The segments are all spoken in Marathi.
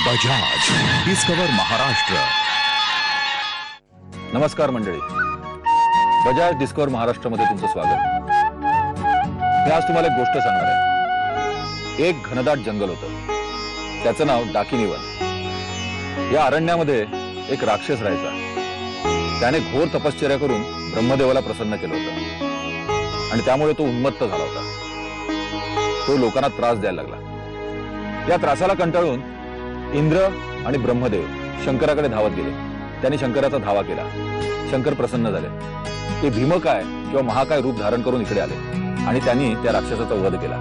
बजाज डिस्कवर महाराष्ट्र। नमस्कार मंडळी, बजाज डिस्कवर महाराष्ट्र मध्ये तुमचं स्वागत। मी आज तुम्हाला एक गोष्ट सांगणार आहे। एक घनदाट जंगल होतं, त्याचं नाव डाकिनी वन। या अरण्यामध्ये एक राक्षस राहायचा। त्याने घोर तपश्चर्या करून ब्रह्मदेवाला प्रसन्न केलं होतं आणि त्यामुळे तो उन्मत्त झाला होता। तो लोकांना त्रास द्यायला लागला। या त्रासाला कंटाळून इंद्र आणि ब्रह्मदेव शंकराकडे धावत गेले। त्यांनी शंकराचा धावा केला। शंकर प्रसन्न झाले। ते भीमकाय किंवा महाकाय रूप धारण करून इकडे आले आणि त्यांनी त्या राक्षसाचा वध केला।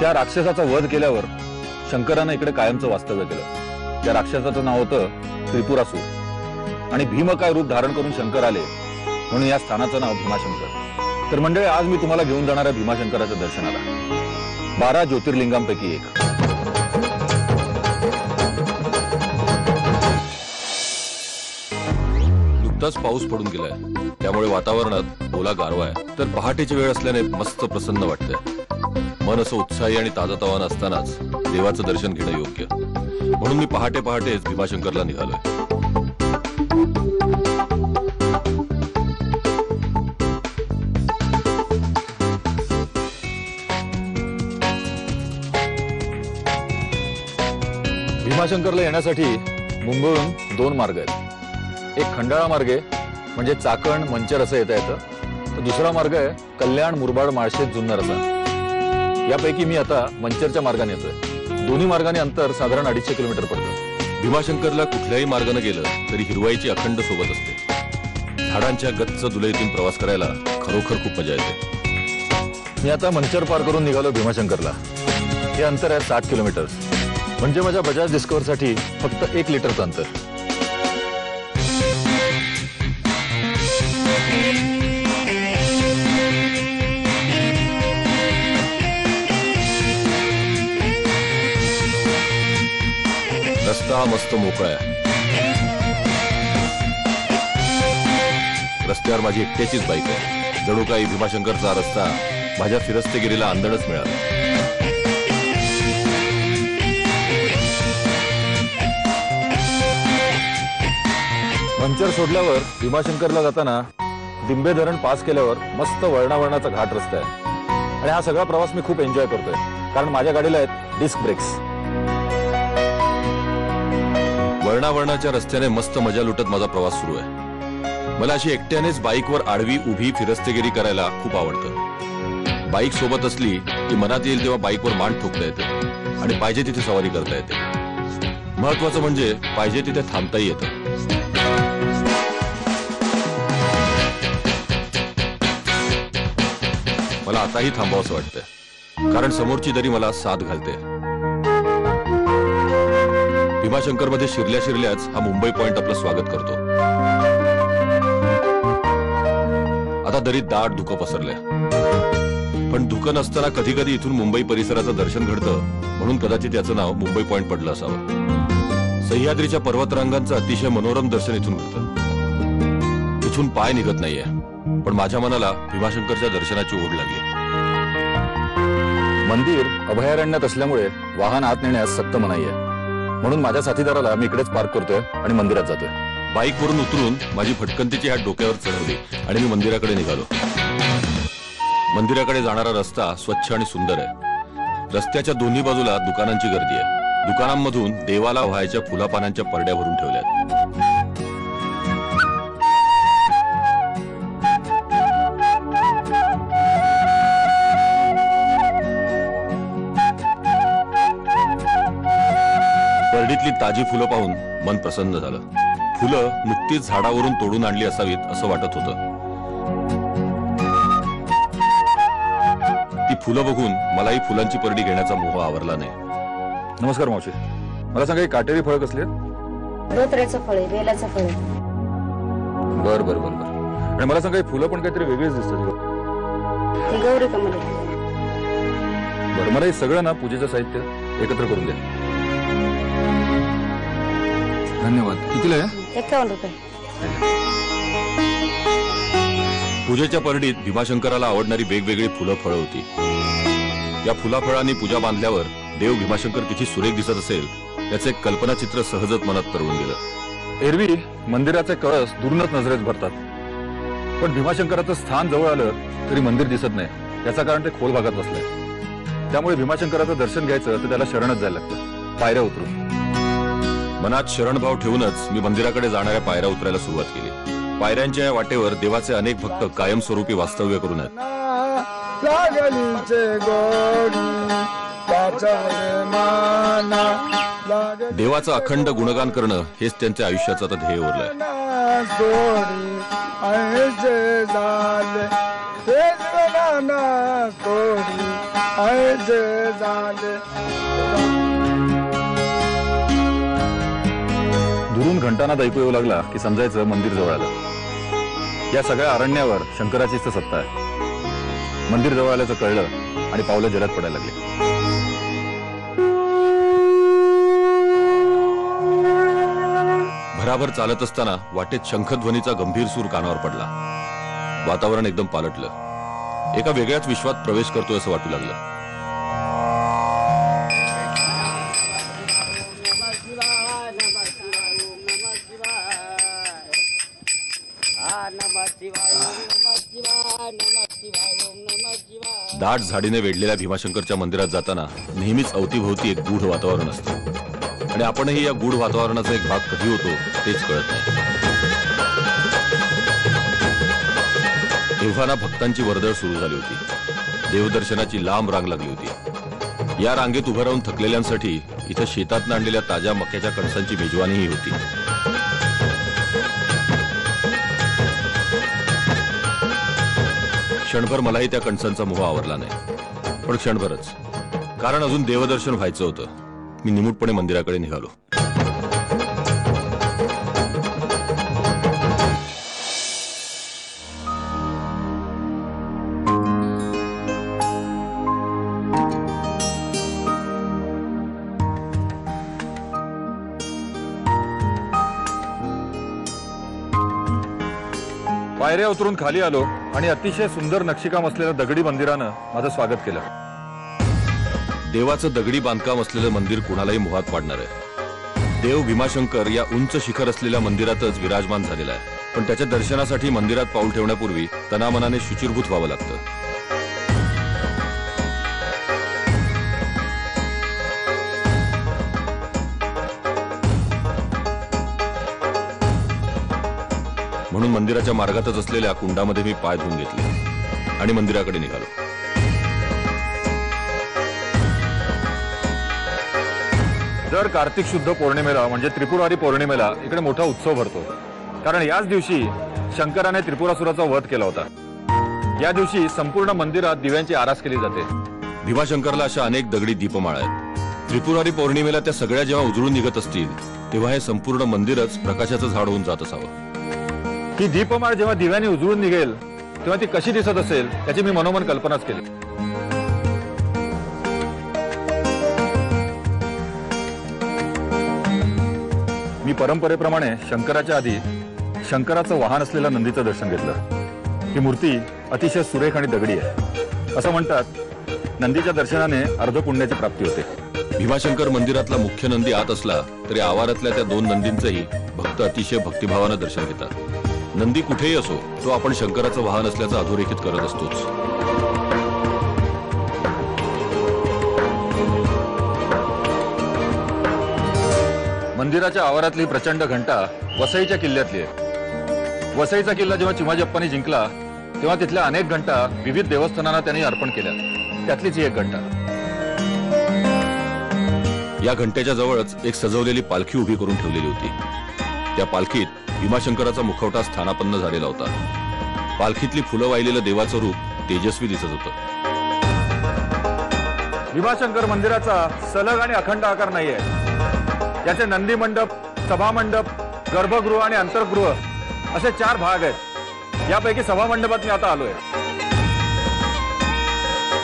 त्या राक्षसाचा वध केल्यावर शंकराने इकडे कायमचं वास्तव्य केलं। त्या राक्षसाचं नाव होतं त्रिपुरासूर आणि भीमकाय रूप धारण करून शंकर आले म्हणून या स्थानाचं नाव भीमाशंकर। तर मंडळी, आज मी तुम्हाला घेऊन जाणार आहे भीमाशंकराच्या दर्शनाला। 12 ज्योतिर्लिंगांपैकी एक। नुकताच पाऊस पडून गेलाय, त्यामुळे वातावरणात ओला गारवा आहे। तर पहाटेची वेळ असल्याने मस्त प्रसन्न वाटतंय। मन असं उत्साही आणि ताजतवान असतानाच देवाचं दर्शन घेणं योग्य, म्हणून मी पहाटेच भीमाशंकरला निघालोय। भीमाशंकरला येण्यासाठी मुंबईहून 2 मार्ग आहेत। एक खंडाळा मार्ग आहे, म्हणजे चाकण मंचर असं येता येतं। तर दुसरा मार्ग आहे कल्याण मुरबाड माळशेज जुन्नर असा। यापैकी मी आता मंचरच्या मार्गाने येतोय। दोन्ही मार्गाने अंतर साधारण 250 किलोमीटर पडतं। भीमाशंकरला कुठल्याही मार्गाने गेलं तरी हिरवाईची अखंड सोबत असते। झाडांच्या गच्च दुलईतून प्रवास करायला खरोखर खूप मजा येते। मी आता मंचर पार करून निघालो भीमाशंकरला। हे अंतर आहे 60 किलोमीटर, म्हणजे माझ्या बजाज डिस्कवरसाठी फक्त 1 लिटरचं अंतर। रस्ता मस्त मोकळा आहे। रस्त्यावर माझी एकट्याचीच बाईक आहे। जणू काही भीमाशंकरचा रस्ता माझ्या फिरस्तेगिरीला आंदणच मिळाला। मंचर सोडल्यावर भीमाशंकरला जाताना दिंबे धरण पास केल्यावर मस्त वळणावळणाचा घाट रस्ता आहे आणि हा सगळा प्रवास मी खूप एन्जॉय करतोय, कारण माझ्या गाडीला आहेत डिस्क ब्रेक्स। वळणावळणाच्या रस्त्याने मस्त मजा लुटत माझा प्रवास सुरू आहे। मला अशी एकट्यानेच बाईकवर आडवी उभी फिरस्तेगिरी करायला खूप आवडतं। बाईक सोबत असली की मनात येईल तेव्हा बाईकवर मान ठोकता येते आणि पाहिजे तिथे सवारी करता येते। महत्वाचं म्हणजे पाहिजे तिथे थांबताही येतं। मला आताही थांबावंसं वाटतंय, कारण समोरची दरी मला साथ घालते। भीमाशंकर मध्ये शिरल्याच हा मुंबई पॉइंट आपलं स्वागत करतो। आता दरीत दाट धुकं पसरलंय, पण धुकं नसताना कधी कधी इथून मुंबई परिसराचं दर्शन घडतं, म्हणून कदाचित याचं नाव मुंबई पॉइंट पडलं असावं। सह्याद्रीच्या पर्वतरांगांचं अतिशय मनोरम दर्शन इथून घडतं। इथून पाय निघत नाहीये, पण माझ्या मनाला भीमाशंकरच्या दर्शनाची ओढ लागली। मंदिर अभयारण्यात असल्यामुळे वाहन आत नेण्यास सक्त मनाई आहे, म्हणून माझ्या साथीदाराला मी इकडेच पार्क करतोय आणि मंदिरात जातोय। बाईक वरून उतरून माझी फटकंतीची हात डोक्यावर चढवली आणि मी मंदिराकडे निघालो। मंदिराकडे जाणारा रस्ता स्वच्छ आणि सुंदर आहे। रस्त्याच्या दोन्ही बाजूला दुकानांची गर्दी आहे। दुकानांमधून देवाला व्हायच्या फुलापानांच्या परड्या भरून ठेवल्यात। परडीतली ताजी फुलं पाहून मन प्रसन्न झालं। फुलं नुकतीच झाडावरून तोडून आणली असावीत असं वाटत होतं। ती फुलं बघून मलाही फुलांची परडी घेण्याचा मोह आवरला नाही। नमस्कार मावशी, मला सांगा, काटेरी फळ कसली आहेत? धोत्र्याचं फळ आहे, बेलाचं फळ आहे। बर बर बर बर। आणि मला सांगा, फुलं पण काहीतरी वेगळीच दिसतात। ते गौरी कमल आहे। बरं, मला हे सगळं ना पूजेचं साहित्य एकत्र करून द्या। धन्यवाद। कितीला आहे? 51 रुपये। पूजेच्या परडीत भीमाशंकराला आवडणारी वेगवेगळी फुलं फळं होती। या फुलाफळांनी पूजा बांधल्यावर देव भीमाशंकर किती सुरेख दिसत असेल याचे एक कल्पनाचित्र सहजच मनात तरळून गेलं. एरवी मंदिराचे कळस दुरूनच नजरेत भरतात, पण भीमाशंकराचं स्थान जवळ आलं तरी मंदिर दिसत नाही. त्याचं कारण ते खोल भागात बसलंय. त्यामुळे भीमाशंकराचं दर्शन घ्यायचं तर त्याला शरणच जायला लागतं, पायऱ्या उतरून. मनात शरणभाव ठेवूनच मी मंदिराकडे जाणाऱ्या पायऱ्या उतरायला सुरुवात केली. पायऱ्यांच्या या वाटेवर देवाचे अनेक भक्त कायमस्वरूपी वास्तव्य करून आहेत. देवाचं अखंड गुणगान करणं हेच त्यांच्या आयुष्याचं आता ध्येय उरलंय. दुरून घंटानाद ऐकू येऊ लागला की समजायचं मंदिर जवळ आलं. या सगळ्या अरण्यावर शंकराचीच तर सत्ता आहे. मंदिर जवळ आल्याचं कळलं आणि पावलं जलद पडायला लागली. भराभर चालत असताना वाटेत शंखध्वनीचा गंभीर सूर कानावर पडला. वातावरण एकदम पालटलं. एका वेगळ्याच विश्वात प्रवेश करतोय असं वाटू लागलं. दाट झाडीने वेढलेल्या भीमाशंकरच्या मंदिरात जाताना नेहमीच अवतीभोवती एक गूढ वातावरण असतं आणि आपणही या गूढ वातावरणाचा एक भाग कधी होतो तेच कळत नाही. तेव्हा भक्तांची वर्दळ सुरू झाली होती. देवदर्शनाची लांब रांग लागली होती. या रांगेत उभं राहून थकलेल्यांसाठी इथं शेतात आणलेल्या ताज्या मक्याच्या कणसांची मेजवानीही होती. क्षणभर मलाही त्या कणसांचा मोह आवरला नाही, पण क्षणभरच. कारण अजून देवदर्शन व्हायचं होतं. मी निमूटपणे मंदिराकडे निघालो. पायऱ्या उतरून खाली आलो आणि अतिशय सुंदर नक्षीकाम असलेल्या दगडी मंदिरानं माझं स्वागत केलं. देवाचं दगडी बांधकाम असलेलं मंदिर कुणालाही मोहात पाडणार आहे. देव भीमाशंकर या उंच शिखर असलेल्या मंदिरातच विराजमान झालेला आहे, पण त्याच्या दर्शनासाठी मंदिरात पाऊल ठेवण्यापूर्वी तनामनाने शुचिर्भूत व्हावं लागतं. म्हणून मंदिराच्या मार्गातच असलेल्या कुंडामध्ये मी पाय धुवून घेतले आणि मंदिराकडे निघालो. दर कार्तिक शुद्ध पौर्णिमेला म्हणजे त्रिपुरारी पौर्णिमेला इकडे मोठा उत्सव भरतो. कारण याच दिवशी शंकराने त्रिपुरासुराचा वध केला होता. या दिवशी संपूर्ण मंदिरात दिव्यांची आरास केली जाते. भीमाशंकरला अशा अनेक दगडी दीपमाळा आहेत. त्रिपुरारी पौर्णिमेला त्या सगळ्या जेव्हा उजळून निघत असतील तेव्हा हे संपूर्ण मंदिरच प्रकाशाचं झाड होऊन जात असावं. ही दीपमाळ जेव्हा दिव्याने उजळून निघेल तेव्हा ती कशी दिसत असेल त्याची मी मनोमन कल्पनाच केली. मी परंपरेप्रमाणे शंकराच्या आधी शंकराचं वाहन असलेल्या नंदीचं दर्शन घेतलं. ही मूर्ती अतिशय सुरेख आणि दगडी आहे. असं म्हणतात नंदीच्या दर्शनाने अर्ध पुण्याची प्राप्ती होते. भीमाशंकर मंदिरातला मुख्य नंदी आत असला तरी आवारातल्या त्या दोन नंदींचंही भक्त अतिशय भक्तिभावानं दर्शन घेतात. नंदी कुठेही असो तो आपण शंकराचं वाहन असल्याचं अधोरेखित करत असतोच. मंदिराच्या आवारातली प्रचंड घंटा वसईच्या किल्ल्यातली आहे. वसईचा किल्ला जेव्हा चिमाजीप्पांनी जिंकला तेव्हा तिथल्या अनेक घंटा विविध देवस्थानांना त्यांनी अर्पण केल्या. त्यातलीच ही एक घंटा. या घंटेच्या जवळच एक सजवलेली पालखी उभी करून ठेवलेली होती. त्या पालखीत भीमाशंकराचा मुखवटा स्थानापन्न झालेला होता. पालखीतली फुलं वाहिलेलं देवाचं रूप तेजस्वी दिसत होतं. भीमाशंकर मंदिराचा सलग आणि अखंड आकार नाहीये. याचे नंदी मंडप, सभामंडप, गर्भगृह आणि अंतर्गृह असे 4 भाग आहेत. यापैकी सभामंडपात मी आता आलोय.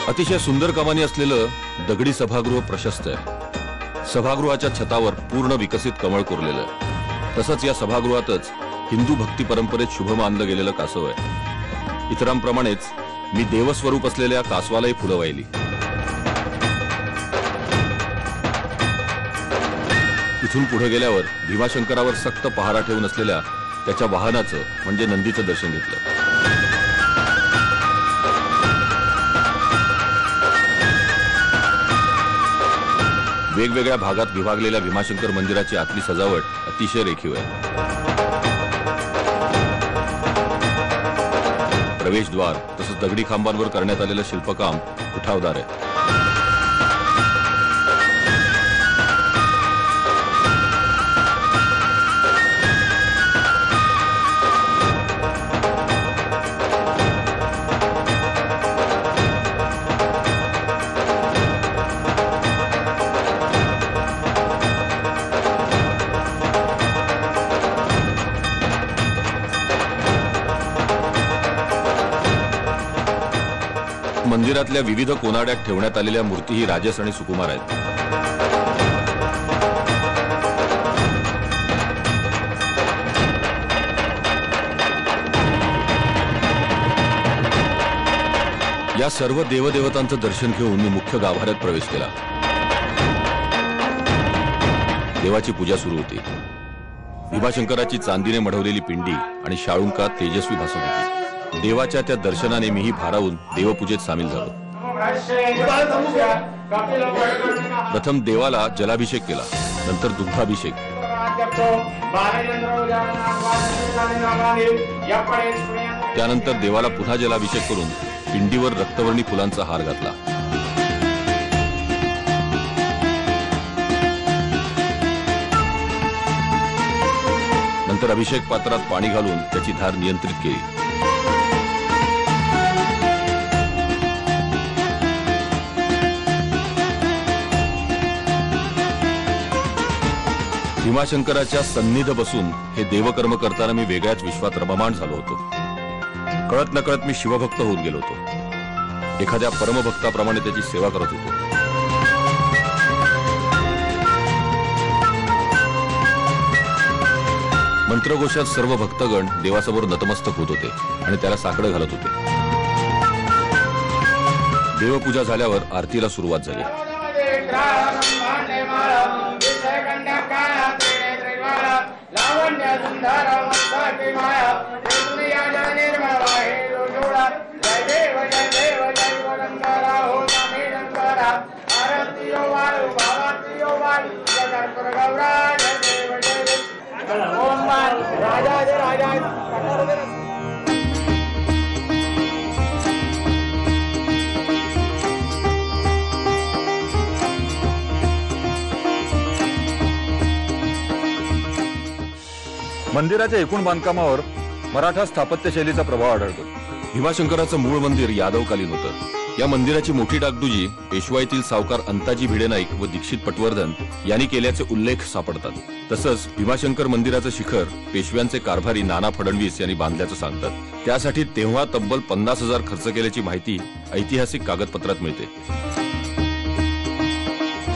अतिशय सुंदर कमानी असलेलं दगडी सभागृह प्रशस्त आहे. सभागृहाच्या छतावर पूर्ण विकसित कमळ कोरलेलं आहे. तसंच या सभागृहातच हिंदू भक्ती परंपरेत शुभ मानलं गेलेलं कासव आहे. इतरांप्रमाणेच मी देवस्वरूप असलेल्या कासवालाही फुलं वाहिली. इथून पुढे गेल्यावर भीमाशंकरावर सक्त पहारा ठेवून असलेल्या त्याच्या वाहनाचं म्हणजे नंदीचं दर्शन घेतलं. वेगवेगळ्या भागात विभागलेल्या भीमाशंकर मंदिराची आतली सजावट अतिशय रेखीव आहे. प्रवेशद्वार तसंच दगडी खांबांवर करण्यात आलेलं शिल्पकाम उठावदार आहे. मंदिरातल्या विविध कोनाड्यात ठेवण्यात आलेल्या मूर्तीही राजस आणि सुकुमार आहेत. या सर्व देवदेवतांचं दर्शन घेऊन मी मुख्य गाभाऱ्यात प्रवेश केला. देवाची पूजा सुरू होती. भीमाशंकराची चांदीने मढवलेली पिंडी आणि शाळुंका तेजस्वी भासत होती. देवाच्या त्या दर्शनाने मीही भारावून देवपूजेत सामील झालो. प्रथम देवाला जलाभिषेक केला, नंतर दुग्धाभिषेक, त्यानंतर देवाला पुन्हा जलाभिषेक करून पिंडीवर रक्तवर्णी फुलांचा हार घातला. नंतर अभिषेक पात्रात पाणी घालून त्याची धार नियंत्रित केली. भीमाशंकराच्या सन्निध बसून हे देवकर्म करताना मी वेगळ्याच विश्वात रममाण झालो होतो. कळत नकळत मी शिवभक्त होऊन गेलो होतो. एखाद्या परमभक्ताप्रमाणे त्याची सेवा करत होतो. मंत्रघोषात सर्व भक्तगण देवासमोर नतमस्तक होत होते आणि त्याला साकडं घालत होते. देवपूजा झाल्यावर आरतीला सुरुवात झाली. मंदिराच्या एकूण बांधकामावर मराठा स्थापत्य शैलीचा प्रभाव आढळतो. भीमाशंकराचं मूळ मंदिर यादवकालीन होतं. या मंदिराची मोठी डागडुजी पेशवाईतील सावकार अंताजी भिडे नाईक व दीक्षित पटवर्धन यांनी केल्याचे उल्लेख सापडतात. तसंच भीमाशंकर मंदिराचं शिखर पेशव्यांचे कारभारी नाना फडणवीस यांनी बांधल्याचं सांगतात. त्यासाठी तेव्हा तब्बल 50,000 खर्च केल्याची माहिती ऐतिहासिक कागदपत्रात मिळते.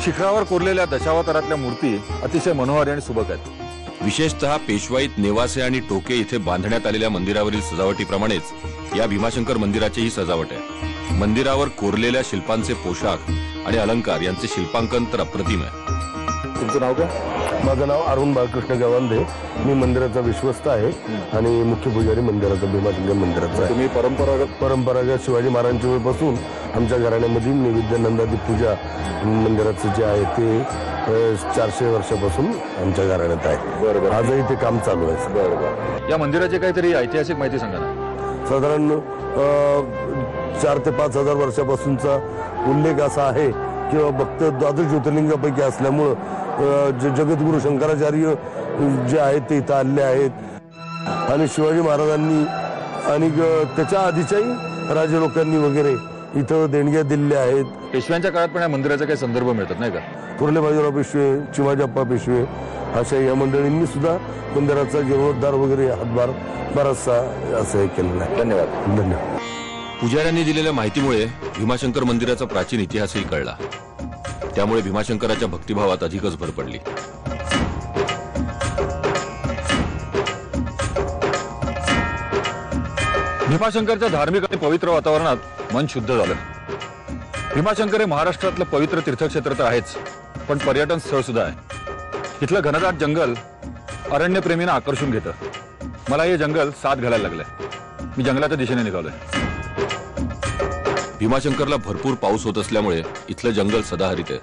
शिखरावर कोरलेल्या दशावतारातल्या मूर्ती अतिशय मनोहर आणि सुबक आहेत. विशेषतः पेशवाईत नेवासे आणि टोके इथे बांधण्यात आलेल्या मंदिरावरील सजावटीप्रमाणेच या भीमाशंकर मंदिराचीही सजावट आहे. मंदिरावर कोरलेल्या शिल्पांचे पोशाख आणि अलंकार यांचे शिल्पांकन तर अप्रतिम आहे. तुमचं नाव काय? माझं नाव अरुण बाळकृष्ण गवांदे. मी मंदिराचा विश्वस्त आहे आणि मुख्य पुजारी मंदिराचा भीमाशंकर मंदिराचा आहे. तुम्ही परंपरागत शिवाजी महाराजांच्या वेळपासून आमच्या घराण्यामध्ये निवेद्यानंदादी पूजा मंदिराचं जे आहे ते 400 वर्षापासून आमच्या घराण्यात आहे. बरोबर. आजही ते काम चालू आहे. बरोबर. या मंदिराची काहीतरी ऐतिहासिक माहिती सांगा ना. साधारण 4 ते 5 हजार वर्षापासूनचा उल्लेख असा आहे किंवा भक्त द्वादश ज्योतिर्लिंगापैकी असल्यामुळं जगद्गुरु शंकराचार्य जे आहेत ते इथं आलेले आहेत आणि शिवाजी महाराजांनी आणि त्याच्या आधीच्याही राजे लोकांनी वगैरे इथं देणग्या दिलेल्या आहेत. पेशव्यांच्या काळात पण या मंदिराचे काही संदर्भ मिळतात नाही का? थोरले बाजीराव पेशवे, चिमाजीप्पा पेशवे अशा या मंडळींनी सुद्धा मंदिराचा जीर्णोद्धार वगैरे हातभार बराचसा असं हे केलेलं आहे. धन्यवाद. धन्यवाद. पुजाऱ्यांनी दिलेल्या माहितीमुळे भीमाशंकर मंदिराचा प्राचीन इतिहासही कळला. त्यामुळे भीमाशंकराच्या भक्तिभावात अधिकच भर पडली. भीमाशंकरच्या धार्मिक आणि पवित्र वातावरणात मन शुद्ध झालं. भीमाशंकर हे महाराष्ट्रातलं पवित्र तीर्थक्षेत्र तर आहेच, पण पर्यटन स्थळ सुद्धा आहे. इथलं घनदाट जंगल अरण्यप्रेमींना आकर्षून घेतं. मला हे जंगल साथ घालायला लागलंय. मी जंगलाच्या दिशेने निघालोय. भीमाशंकरला भरपूर पाऊस होत असल्यामुळे इथलं जंगल सदाहरित आहे.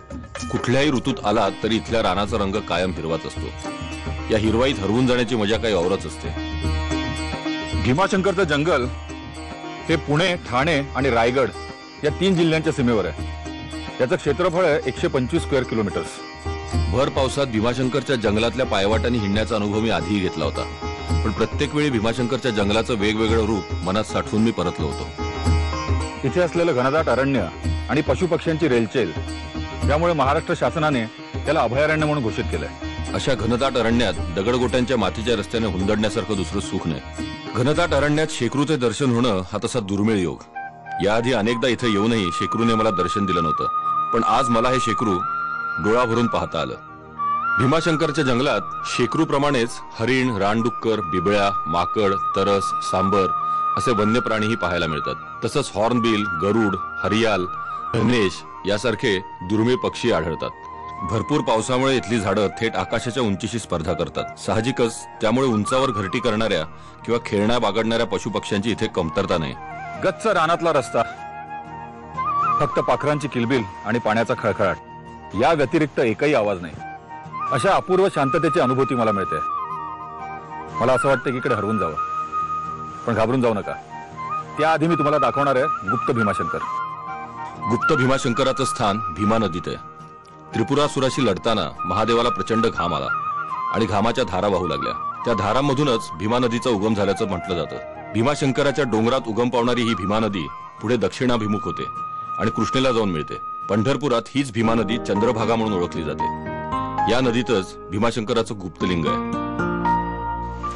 कुठल्याही ऋतूत आला तरी इथल्या रानाचा रंग कायम हिरवाच असतो. या हिरवाईत हरवून जाण्याची मजा काही औरच असते. भीमाशंकरचं जंगल हे पुणे, ठाणे आणि रायगड या 3 जिल्ह्यांच्या सीमेवर आहे. याचं क्षेत्रफळ आहे 125 स्क्वेअर किलोमीटर्स. भर पावसात भीमाशंकरच्या जंगलातल्या पायवाटांनी हिंडण्याचा अनुभव मी आधीही घेतला होता. पण प्रत्येक वेळी भीमाशंकरच्या जंगलाचं वेगवेगळं रूप मनात साठवून मी परतलो होतो. इथे असलेलं घनदाट अरण्य आणि पशुपक्ष्यांची रेलचेल यामुळे महाराष्ट्र शासनाने त्याला अभयारण्य म्हणून घोषित केलंय. अशा घनदाट अरण्यात दगडगोट्यांच्या मातीच्या रस्त्याने हुंदडण्यासारखं दुसरं सुख नाही. घनदाट अरण्यात शेकरूचे दर्शन होणं हा तसा दुर्मिळ योग. याआधी अनेकदा इथे येऊनही शेकरूने मला दर्शन दिलं नव्हतं. पण आज मला हे शेकरू डोळा भरून पाहता आलं. भीमाशंकरच्या जंगलात शेकरूप्रमाणेच हरिण, रानडुक्कर, बिबळ्या, माकड, तरस, सांबर असे वन्य प्राणीही पाहायला मिळतात. तसंच हॉर्नबिल, गरुड, हरियाल, धनेश यासारखे दुर्मिळ पक्षी आढळतात. भरपूर पावसामुळे इथली झाडं थेट आकाशाच्या उंचीशी स्पर्धा करतात. साहजिकच त्यामुळे उंचावर घरटी करणाऱ्या किंवा खेळण्या बागडणाऱ्या पशुपक्ष्यांची इथे कमतरता नाही. गच्च रानातला रस्ता, फक्त पाखरांची किलबिल आणि पाण्याचा खळखळाट या व्यतिरिक्त एकही आवाज नाही. अशा अपूर्व शांततेची अनुभूती मला मिळते. मला असं वाटतं की इकडे हरवून जावं. पण घाबरून जाऊ नका. त्याआधी मी तुम्हाला दाखवणार आहे गुप्त भीमाशंकर. गुप्त भीमाशंकराचं स्थान भीमा नदीत आहे. त्रिपुरासुराशी लढताना महादेवाला प्रचंड घाम आला आणि घामाच्या धारा वाहू लागल्या. त्या धारांमधूनच भीमा नदीचा उगम झाल्याचं म्हटलं जातं. भीमाशंकराच्या डोंगरात उगम पावणारी ही भीमा नदी पुढे दक्षिणाभिमुख होते आणि कृष्णेला जाऊन मिळते. पंढरपुरात हीच भीमा नदी चंद्रभागा म्हणून ओळखली जाते. या नदीतच भीमाशंकराचं गुप्तलिंग आहे.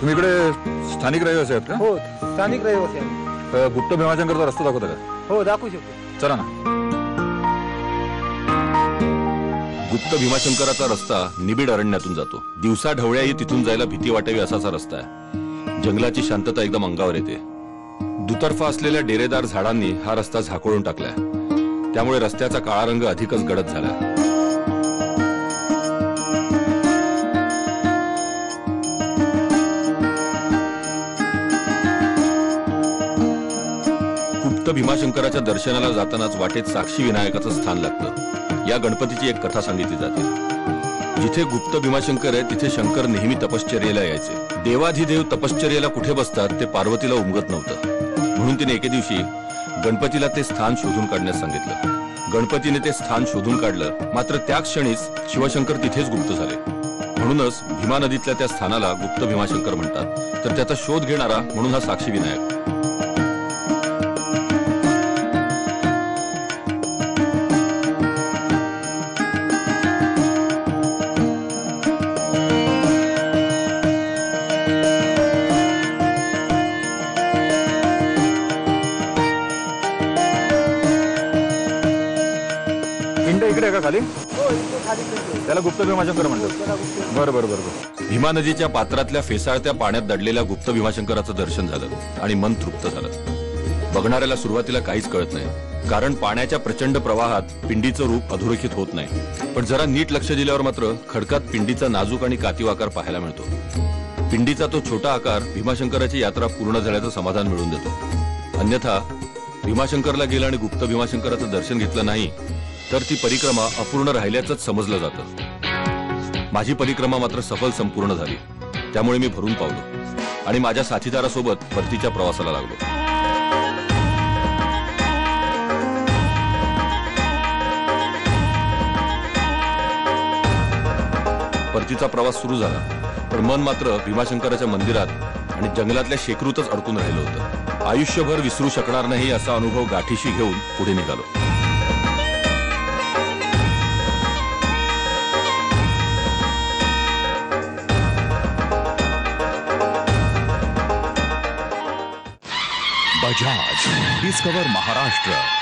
तुम्ही इकडे स्थानिक रहिवासी आहेत का? हो, स्थानिक रहिवासी आहे. गुप्त भीमाशंकरचा रस्ता दाखवता का? हो, दाखवू शकतो. चला ना. गुप्त भीमाशंकराचा रस्ता निबिड अरण्यातून जातो. दिवसा ढवळ्याही तिथून जायला भीती वाटावी असाचा रस्ता आहे. जंगलाची शांतता एकदम अंगावर येते. दुतर्फा असलेल्या डेरेदार झाडांनी हा रस्ता झाकोळून टाकलाय. त्यामुळे रस्त्याचा काळा रंग अधिकच गडद झाला. गुप्त भीमाशंकराच्या दर्शनाला जातानाच वाटेत साक्षी विनायकाचं स्थान लागतं. या गणपतीची एक कथा सांगितली जाते. जिथे गुप्त भीमाशंकर आहे तिथे शंकर नेहमी तपश्चर्येला यायचे. देवाधिदेव तपश्चर्येला कुठे बसतात ते पार्वतीला उमगत नव्हतं. म्हणून तिने एके दिवशी गणपतीला ते स्थान शोधून काढण्यास सांगितलं. गणपतीने ते स्थान शोधून काढलं. मात्र त्या क्षणीच शिवशंकर तिथेच गुप्त झाले. म्हणूनच भीमा नदीतल्या त्या स्थानाला गुप्त भीमाशंकर म्हणतात. तर त्याचा शोध घेणारा म्हणून हा साक्षी विनायक. इकडे का खाली? हो, इथे खाली पेटलं. त्याला गुप्त भीमाशंकर म्हणतात. त्याला गुप्त- बरं बरं बरं बरं. भीमा नदीच्या पात्रातल्या फेसाळत्या पाण्यात दडलेल्या गुप्त भीमाशंकराचं दर्शन झालं आणि मन तृप्त झालं. बघणाऱ्याला सुरुवातीला काहीच कळत नाही, कारण पाण्याच्या प्रचंड प्रवाहात पिंडीचं रूप अधोरेखित होत नाही. पण जरा नीट लक्ष दिल्यावर मात्र खडकात पिंडीचा नाजूक आणि कातीव आकार पाहायला मिळतो. पिंडीचा तो छोटा आकार भीमाशंकराची यात्रा पूर्ण झाल्याचं समाधान मिळवून देतो. अन्यथा भीमाशंकरला गेलं आणि गुप्त भीमाशंकराचं दर्शन घेतलं नाही तर ती परिक्रमा अपूर्ण राहिल्याचंच समजलं जातं. माझी परिक्रमा मात्र सफल संपूर्ण झाली. त्यामुळे मी भरून पावलो आणि माझ्या साथीदारासोबत परतीच्या प्रवासाला लागलो. परतीचा प्रवास सुरू झाला. पण मन मात्र भीमाशंकराच्या मंदिरात आणि जंगलातल्या शेकरूतच अडकून राहिलं होतं. आयुष्यभर विसरू शकणार नाही असा अनुभव गाठीशी घेऊन पुढे निघालो. बजाज डिस्कवर महाराष्ट्र.